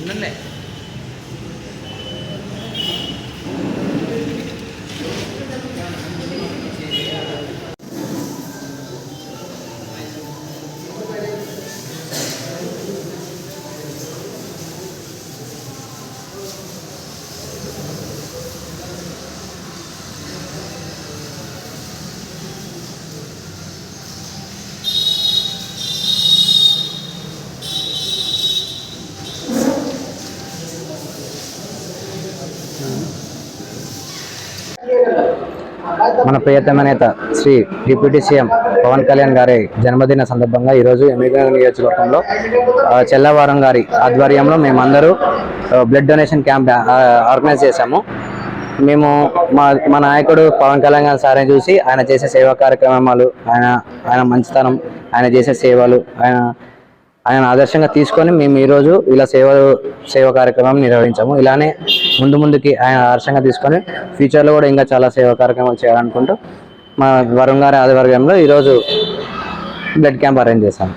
ఉండండి. మన ప్రియతమ నేత శ్రీ డిప్యూటీ సీఎం పవన్ కళ్యాణ్ గారి జన్మదిన సందర్భంగా ఈరోజు ఎమ్మిగనూరు నియోజకవర్గంలో చెల్లవారం గారి ఆధ్వర్యంలో మేమందరూ బ్లడ్ డొనేషన్ క్యాంప్ ఆర్గనైజ్ చేశాము. మేము మా నాయకుడు పవన్ కళ్యాణ్ గారి సార్ని చూసి ఆయన చేసే సేవా కార్యక్రమాలు, ఆయన మంచితనం, ఆయన చేసే సేవలు, ఆయన ఆదర్శంగా తీసుకొని మేము ఈరోజు ఇలా సేవ కార్యక్రమం నిర్వహించాము. ఇలానే ముందుకి ఆయన ఆదర్శంగా తీసుకొని ఫ్యూచర్లో కూడా ఇంకా చాలా సేవా కార్యక్రమాలు చేయాలనుకుంటూ మా వరుణ్ గారి ఆధ్వర్యంలో ఈరోజు బ్లడ్ క్యాంప్ అరేంజ్ చేశాము.